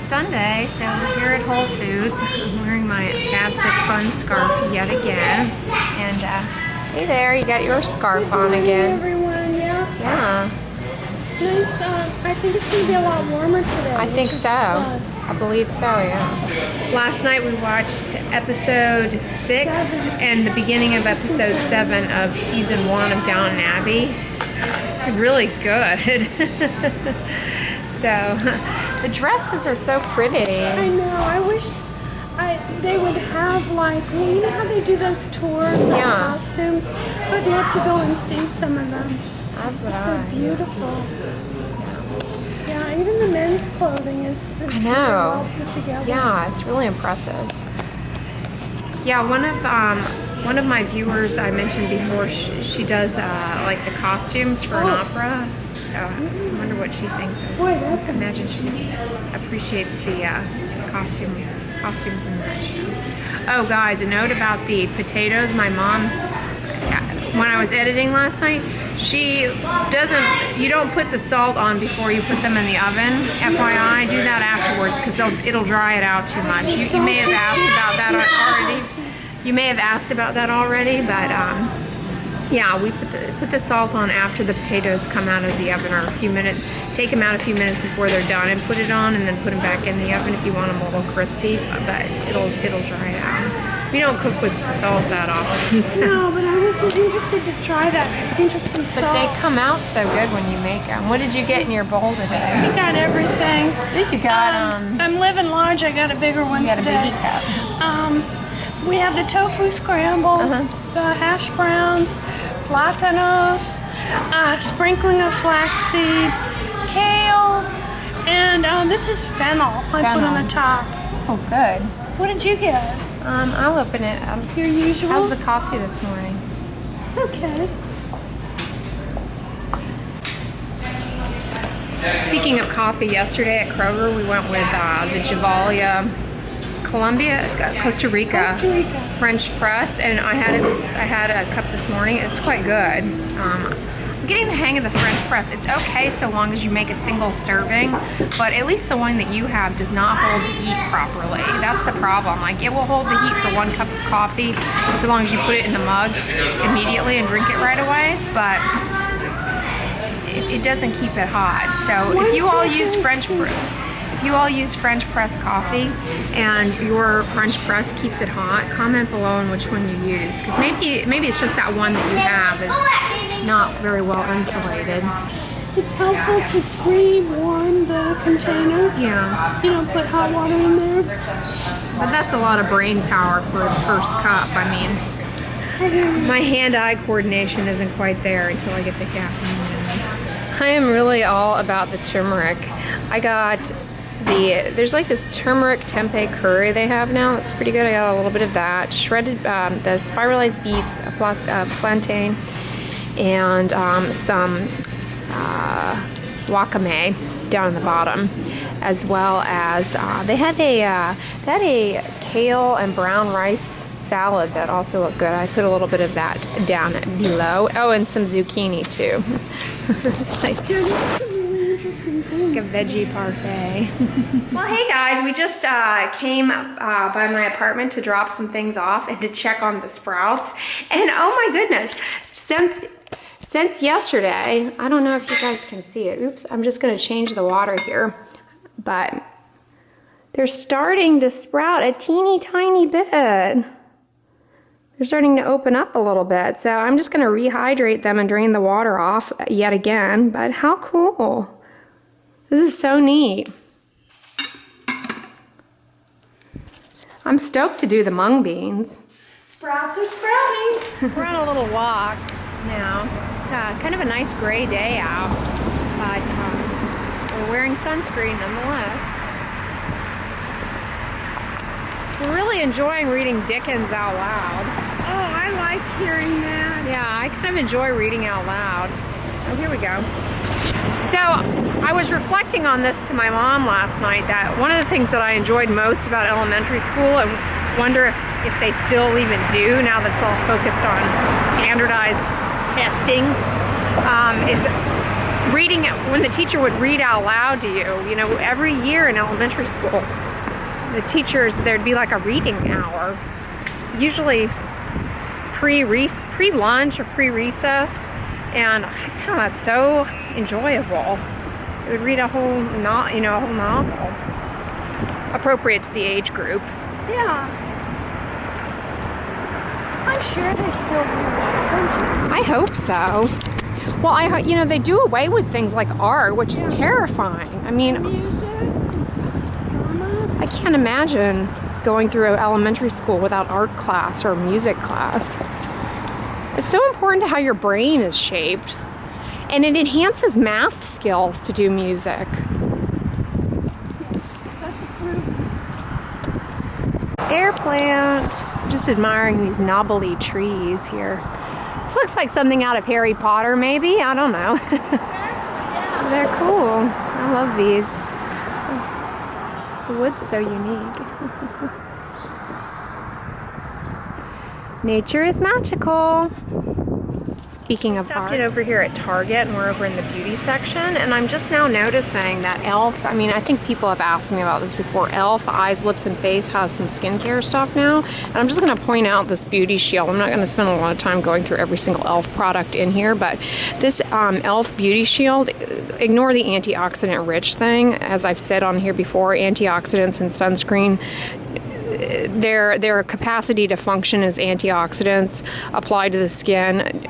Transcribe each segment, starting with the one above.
Sunday, so we're here at Whole Foods. I'm wearing my FabFitFun scarf yet again. And hey there, you got your scarf on again. Hey everyone, Yeah. It's nice. I think it's going to be a lot warmer today. I think so. I believe so, yeah. Last night we watched episode 6 and the beginning of episode 7 of season 1 of Downton Abbey. It's really good. So, the dresses are so pretty. I know. I wish they would have, like, well, you know how they do those tours of costumes? I'd love to go and see some of them. That's what They're beautiful. Yeah, even the men's clothing is I know. well put together. Yeah, it's really impressive. Yeah, one of my viewers I mentioned before, she does like the costumes for an opera. So I wonder what she thinks of. Boy, that's I imagine she appreciates the costumes in that show. Oh, guys, a note about the potatoes. My mom, when I was editing last night, you don't put the salt on before you put them in the oven. FYI, do that afterwards because it'll dry it out too much. You may have asked about that already. But yeah, we put the salt on after the potatoes come out of the oven, or a few minutes. Take them out a few minutes before they're done, and put it on, and then put them back in the oven if you want them a little crispy. But it'll dry it out. We don't cook with salt that often. So. No, but I was interested to try that. Interesting salt. But they come out so good when you make them. What did you get in your bowl today? We got everything. I think you got I'm living large. I got a bigger one you got today. a biggie cup. We have the tofu scramble, the hash browns, platanos, sprinkling of flaxseed, kale, and this is fennel I put on the top. Oh, good. What did you get? I'll open it. Your usual? How's the coffee this morning? It's okay. Speaking of coffee, yesterday at Kroger, we went with the Javalia Costa Rica French press, and I had a cup this morning. It's quite good. I'm getting the hang of the French press. It's okay so long as you make a single serving, but at least the one that you have does not hold the heat properly. That's the problem. Like, it will hold the heat for 1 cup of coffee so long as you put it in the mug immediately and drink it right away, but it doesn't keep it hot. So if you all use French press coffee and your French press keeps it hot, comment below on which one you use, because maybe it's just that one that you have is not very well insulated. It's helpful to pre-warm the container. Yeah. You don't put hot water in there. But that's a lot of brain power for the first cup. I mean, my hand-eye coordination isn't quite there until I get the caffeine. I am really all about the turmeric. I got there's like this turmeric tempeh curry they have now. It's pretty good. I got a little bit of that. Shredded, the spiralized beets, a plantain, and some wakame down in the bottom, as well as they had a kale and brown rice salad that also looked good. I put a little bit of that down below. Oh, and some zucchini too. It's like a veggie parfait. Well, hey guys, we just came by my apartment to drop some things off and to check on the sprouts. And oh my goodness, since yesterday, I don't know if you guys can see it. Oops, I'm just going to change the water here. But they're starting to sprout a teeny tiny bit. They're starting to open up a little bit. So I'm just going to rehydrate them and drain the water off yet again. But how cool. This is so neat. I'm stoked to do the mung beans. Sprouts are sprouting. We're on a little walk now. It's kind of a nice gray day out, but we're wearing sunscreen nonetheless. We're really enjoying reading Dickens out loud. Oh, I like hearing that. Yeah, I kind of enjoy reading out loud. Oh, here we go. So I was reflecting on this to my mom last night, that one of the things that I enjoyed most about elementary school, and wonder if they still even do now that it's all focused on standardized testing, is reading, when the teacher would read out loud to you. You know, every year in elementary school, the teachers, there'd be like a reading hour, usually pre-lunch or pre-recess, and I found that so enjoyable. They would read a whole novel, appropriate to the age group. Yeah. I'm sure they still do that. I hope so. Well, they do away with things like art, which is terrifying. I mean, Music, drama. I can't imagine going through elementary school without art class or music class. It's so important to how your brain is shaped, and it enhances math skills to do music. That's approved. Air plant. Just admiring these knobbly trees here. This looks like something out of Harry Potter, maybe. I don't know. They're cool. I love these. The wood's so unique. Nature is magical. Speaking of art. I stopped in over here at Target, and we're over in the beauty section, and I'm just now noticing that e.l.f., I mean, I think people have asked me about this before. e.l.f. Eyes, Lips, and Face has some skincare stuff now, and I'm just going to point out this beauty shield. I'm not going to spend a lot of time going through every single e.l.f. product in here, but this e.l.f. beauty shield, ignore the antioxidant rich thing. As I've said on here before, antioxidants and sunscreen, their capacity to function as antioxidants applied to the skin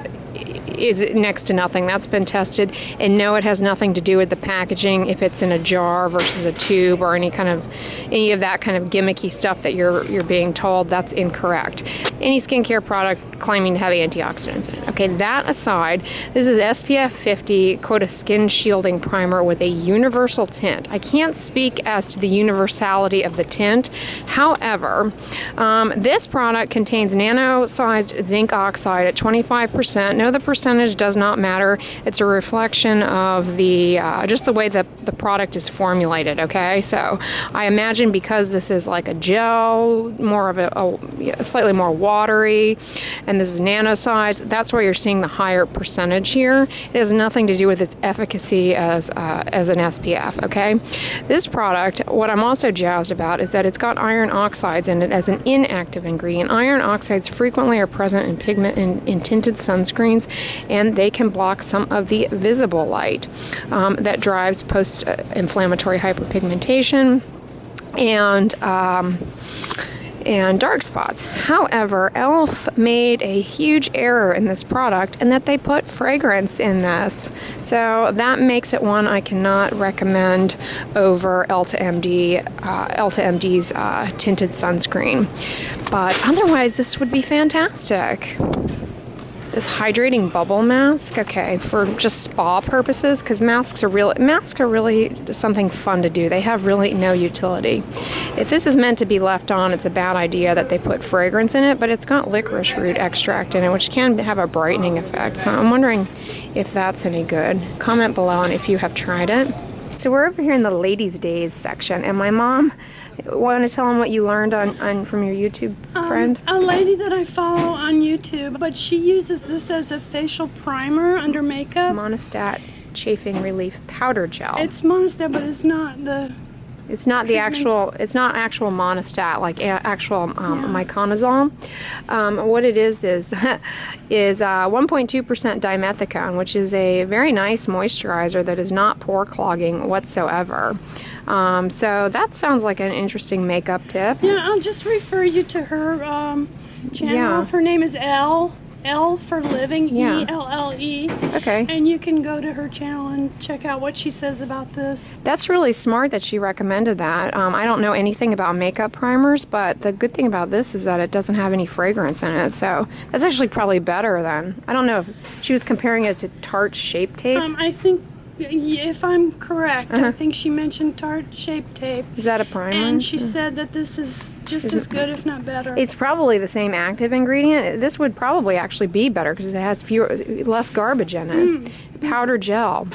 is next to nothing. That's been tested, and no, it has nothing to do with the packaging, if it's in a jar versus a tube or any of that kind of gimmicky stuff that you're being told. That's incorrect. Any skincare product claiming to have antioxidants in it. Okay, that aside, this is SPF 50 Quota Skin Shielding Primer with a universal tint. I can't speak as to the universality of the tint. However, this product contains nano-sized zinc oxide at 25%. No, the percentage does not matter. It's a reflection of the just the way that the product is formulated. Okay, so I imagine because this is like a gel, more of a slightly more watery, and this is nano size, that's why you're seeing the higher percentage here. It has nothing to do with its efficacy as an SPF. Okay, this product, what I'm also jazzed about is that it's got iron oxides in it as an inactive ingredient. Iron oxides frequently are present in pigment in tinted sunscreens, and they can block some of the visible light that drives post-inflammatory hyperpigmentation and dark spots. However, e.l.f. made a huge error in this product, in that they put fragrance in this. So that makes it one I cannot recommend over EltaMD's tinted sunscreen. But otherwise, this would be fantastic. This hydrating bubble mask, okay, for just spa purposes, because masks are really something fun to do. They have really no utility. If this is meant to be left on, it's a bad idea that they put fragrance in it, but it's got licorice root extract in it, which can have a brightening effect. So I'm wondering if that's any good. Comment below on if you have tried it. So we're over here in the Ladies' Days section, and my mom, want to tell them what you learned on from your YouTube friend? A lady that I follow on YouTube, but she uses this as a facial primer under makeup. Monistat Chafing Relief Powder Gel. It's Monistat, but it's not the... It's not the actual. It's not actual Monistat, like actual miconazole. What it is 1.2% dimethicone, which is a very nice moisturizer that is not pore clogging whatsoever. So that sounds like an interesting makeup tip. Yeah, I'll just refer you to her channel. Yeah. Her name is L for Living, Yeah. ELLE. Okay. And you can go to her channel and check out what she says about this. That's really smart that she recommended that. I don't know anything about makeup primers, but the good thing about this is that it doesn't have any fragrance in it. So that's actually probably better than, I don't know if she was comparing it to Tarte Shape Tape. I think, if I'm correct, I think she mentioned Tarte Shape Tape. Is that a primer? And she said that this is just as good, if not better. It's probably the same active ingredient. This would probably actually be better because it has less garbage in it. Powder gel.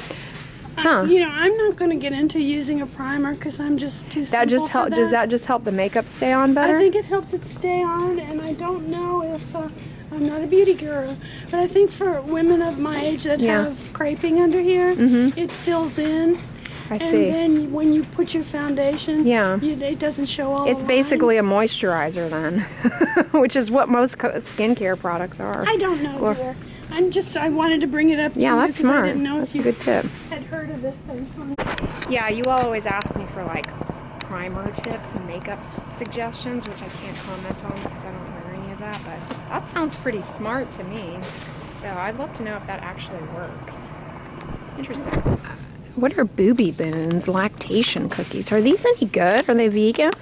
Huh. You know, I'm not going to get into using a primer because I'm just too simple That just help. Does that just help the makeup stay on better? I think it helps it stay on, and I don't know if I'm not a beauty guru, but I think for women of my age that have creping under here, it fills in. I see. And then when you put your foundation, it doesn't show all. It's basically a moisturizer then, which is what most skincare products are. I don't know, dear. I wanted to bring it up to you that's because smart. I didn't know that's if you a good tip. had heard of this. Yeah, you all always ask me for like primer tips and makeup suggestions, which I can't comment on because I don't wear any of that, but that sounds pretty smart to me. So I'd love to know if that actually works. Interesting. What are Booby Boons lactation cookies? Are these any good? Are they vegan?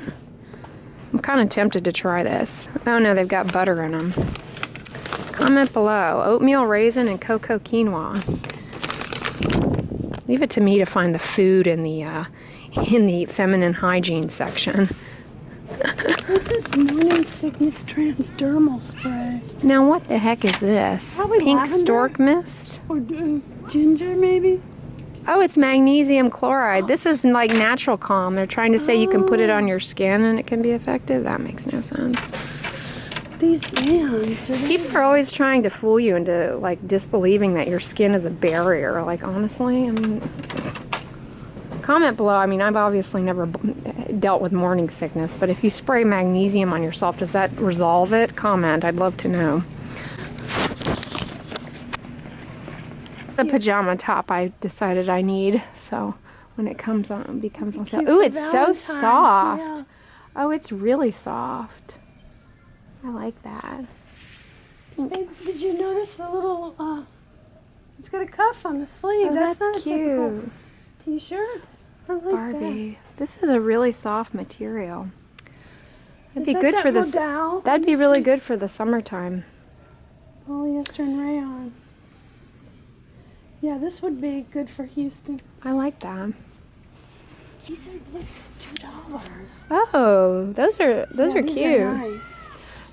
I'm kind of tempted to try this. Oh no, they've got butter in them. Comment below. Oatmeal raisin and cocoa quinoa. Leave it to me to find the food in the feminine hygiene section. This is morning sickness transdermal spray. Now what the heck is this? Probably Pink lavender? stork mist? Or ginger, maybe? Oh, it's magnesium chloride. This is like natural calm. They're trying to say you can put it on your skin and it can be effective. That makes no sense. These bands. People are always trying to fool you into like disbelieving that your skin is a barrier. Like honestly, I mean, comment below. I mean, I've obviously never dealt with morning sickness, but if you spray magnesium on yourself, does that resolve it? Comment. I'd love to know. The pajama top I decided I need, so when it comes on, it becomes on sale. Ooh, it's so soft. Yeah. Oh, it's really soft. I like that. Hey, did you notice the little, it's got a cuff on the sleeve. Oh, that's not cute. a typical t-shirt. I like Barbie. This is a really soft material. That'd be that good that for this. modal? That'd be really good for the summertime. Polyester and rayon. Yeah, this would be good for Houston. I like that. These are like $2. Oh, those are These cute. are nice.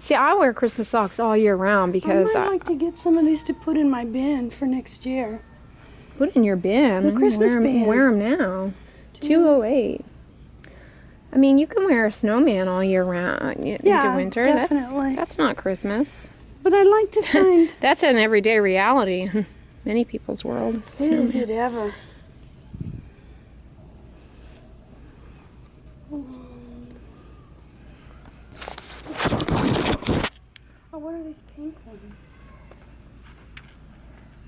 See, I wear Christmas socks all year round because I might like to get some of these to put in my bin for next year. Put in your bin. The Christmas bin. Wear them now. $2.08. I mean, you can wear a snowman all year round into winter. Definitely. That's not Christmas. But I'd like to find. That's an everyday reality in many people's world. Is it ever? Oh, what are these pink ones?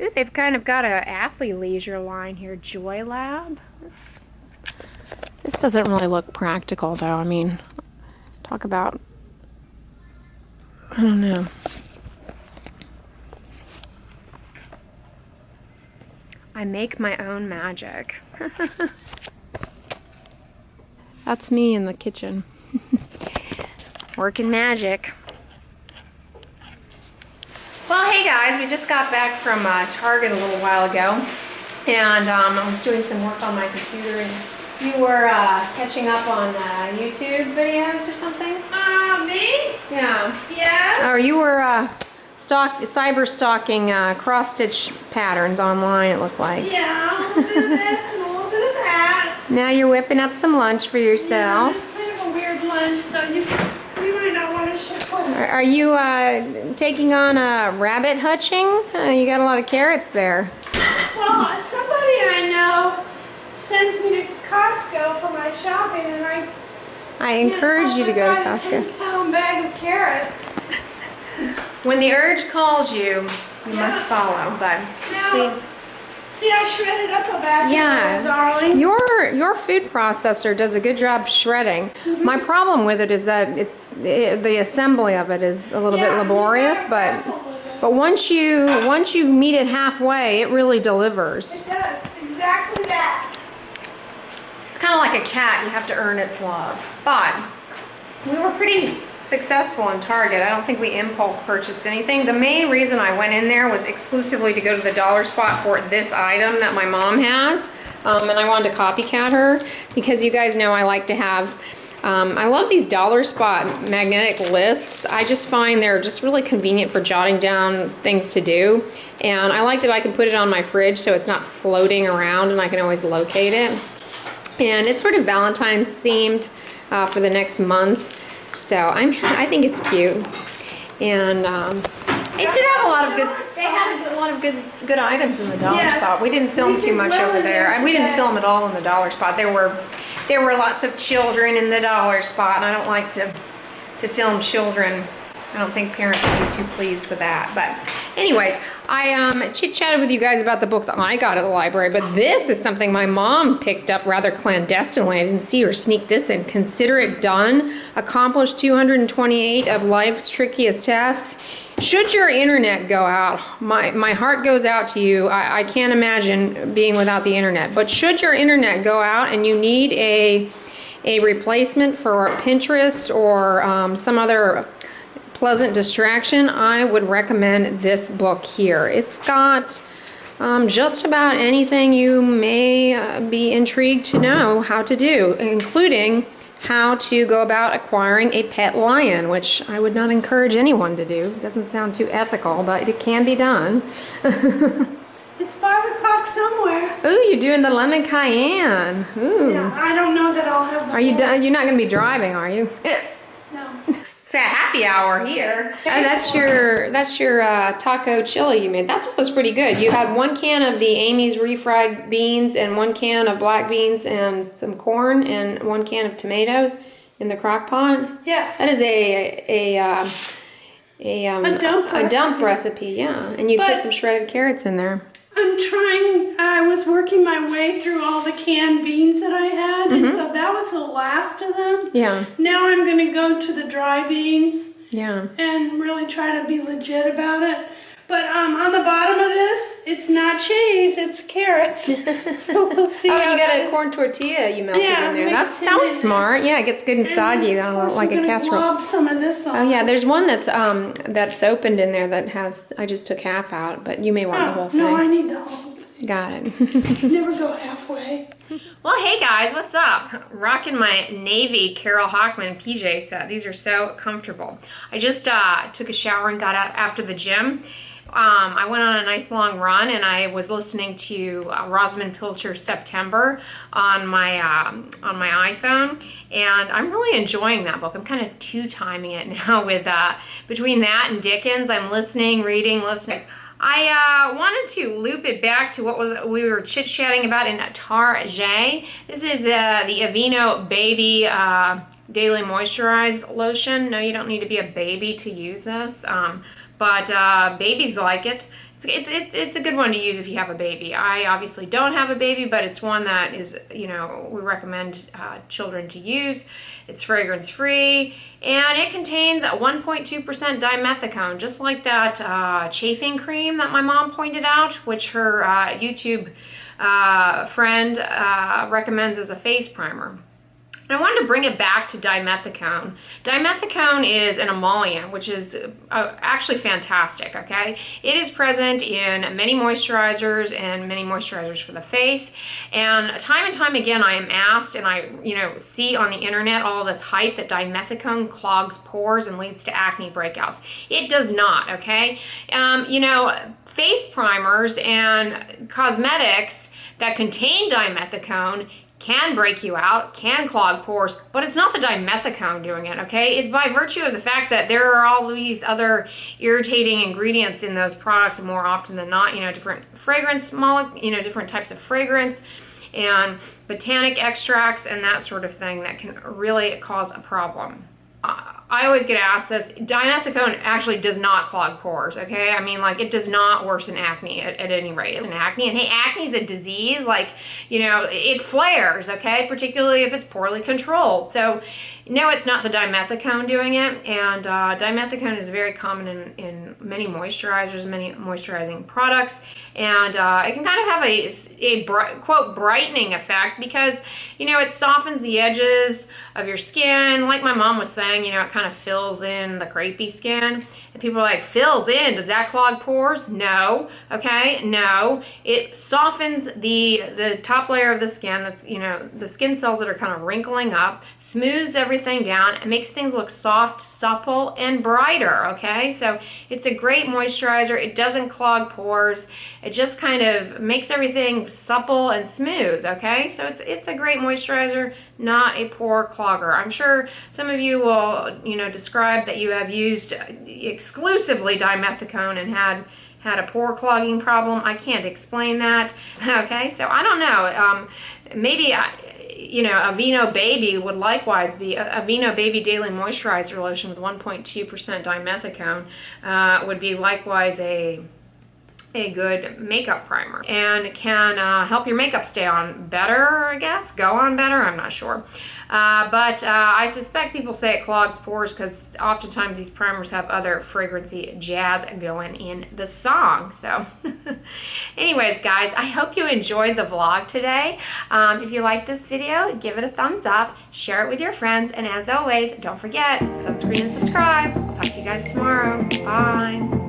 Ooh, they've kind of got a athleisure line here. Joy Lab. This doesn't really look practical, though. I mean, talk about, I don't know. I make my own magic. That's me in the kitchen. Working magic. Well, hey guys, we just got back from Target a little while ago, and I was doing some work on my computer, and you were catching up on YouTube videos or something? Me? Yeah. Yeah? Or you were cyber stalking cross-stitch patterns online, it looked like. Yeah, a little bit of this and a little bit of that. Now you're whipping up some lunch for Yeah, yourself. it's kind of a weird lunch, so you might not want to share. Are you taking on rabbit hutching? You got a lot of carrots there. Well, somebody I know sends me to Costco for my shopping, and I encourage you to go to buy a Costco. 10-pound bag of carrots. When the urge calls you, you must follow. But Now, see, I shredded up a batch of darlings. your food processor does a good job shredding. My problem with it is that the assembly of it is a little bit laborious, but once you meet it halfway, it really delivers. It does exactly that. It's kind of like a cat; you have to earn its love. But we were pretty successful in Target. I don't think we impulse purchased anything. The main reason I went in there was exclusively to go to the dollar spot for this item that my mom has, and I wanted to copycat her because you guys know I like to have I love these dollar spot magnetic lists. I just find they're just really convenient for jotting down things to do. And I like that I can put it on my fridge so it's not floating around and I can always locate it. And it's sort of Valentine's themed for the next month. So I think it's cute. And they did have a lot of good. They had a lot of good items in the dollar spot. We didn't film too much over there. We didn't film at all in the dollar spot. There were lots of children in the dollar spot, and I don't like to film children. I don't think parents would be too pleased with that. But anyways, I chit-chatted with you guys about the books I got at the library, but this is something my mom picked up rather clandestinely. I didn't see her sneak this in. Consider It Done. Accomplish 228 of life's trickiest tasks. Should your internet go out, my heart goes out to you. I can't imagine being without the internet. But should your internet go out and you need a replacement for Pinterest or some other pleasant distraction, I would recommend this book here. It's got just about anything you may be intrigued to know how to do, including how to go about acquiring a pet lion, which I would not encourage anyone to do. It doesn't sound too ethical, but it can be done. It's 5 o'clock somewhere. Ooh, you're doing the lemon cayenne. Ooh. Yeah, I don't know that I'll have the Are you done? You're not going to be driving, are you? No. It's a happy hour here. That's your taco chili you made. That stuff was pretty good. You had 1 can of the Amy's refried beans and 1 can of black beans and some corn and 1 can of tomatoes in the crock pot. Yes. That is a dump recipe, yeah. And you put some shredded carrots in there. I was working my way through all the canned beans that I had, and so that was the last of them. Yeah. Now I'm going to go to the dry beans. Yeah. And really try to be legit about it. But on the bottom of this, it's not cheese, it's carrots. So we'll see. Oh, you got a corn tortilla you melted in there. That was smart. Yeah, it gets good and soggy, like a casserole. Glob some of this on. Oh yeah, there's one that's opened in there that has. I just took half out, but you may want the whole thing. No, I need the whole thing. Got it. Never go halfway. Well, hey guys, what's up? Rocking my navy Carol Hockman PJ set. These are so comfortable. I just took a shower and got out after the gym. I went on a nice long run and I was listening to Rosamund Pilcher's September on my iPhone, and I'm really enjoying that book. I'm kind of two-timing it now with between that and Dickens. I'm listening, reading, listening. I wanted to loop it back to what we were chit-chatting about in Target. This is the Aveeno Baby Daily Moisturize Lotion. No, you don't need to be a baby to use this. But babies like it. It's a good one to use if you have a baby. I obviously don't have a baby, but it's one that is, we recommend children to use. It's fragrance free, and it contains 1.2% dimethicone, just like that chafing cream that my mom pointed out, which her YouTube friend recommends as a face primer. I wanted to bring it back to dimethicone. Dimethicone is an emollient, which is actually fantastic, okay? It is present in many moisturizers and many moisturizers for the face. And time again, I am asked, and I see on the internet all this hype that dimethicone clogs pores and leads to acne breakouts. It does not, okay? Face primers and cosmetics that contain dimethicone can break you out, can clog pores, but it's not the dimethicone doing it, okay? It's by virtue of the fact that there are all these other irritating ingredients in those products more often than not, different fragrance different types of fragrance and botanic extracts and that sort of thing that can really cause a problem. I always get asked this. Dimethicone actually does not clog pores, okay? I mean, it does not worsen acne at any rate. It's an acne, and hey, acne is a disease. It flares, okay? Particularly if it's poorly controlled. So, no, it's not the dimethicone doing it, and dimethicone is very common in many moisturizers, many moisturizing products, and it can kind of have a quote, brightening effect because, it softens the edges of your skin. Like my mom was saying, it kind of fills in the crepey skin. And people are like, fills in, does that clog pores? No, okay, no. It softens the top layer of the skin, that's, the skin cells that are kind of wrinkling up, smooths everything everything down. It makes things look soft, supple, and brighter, okay? So it's a great moisturizer. It doesn't clog pores. It just kind of makes everything supple and smooth, okay? So it's a great moisturizer, not a pore clogger. I'm sure some of you will, describe that you have used exclusively dimethicone and had a pore clogging problem. I can't explain that. Okay, so I don't know. Maybe Aveeno Baby would likewise be Aveeno Baby Daily Moisturizer Lotion with 1.2% dimethicone would be likewise a good makeup primer, and can help your makeup stay on better, I guess. Go on better, I'm not sure. But I suspect people say it clogs pores because oftentimes these primers have other fragrancy jazz going in the song. So anyways, guys, I hope you enjoyed the vlog today. If you like this video, give it a thumbs up, share it with your friends, and as always, don't forget, sunscreen and subscribe. I'll talk to you guys tomorrow. Bye.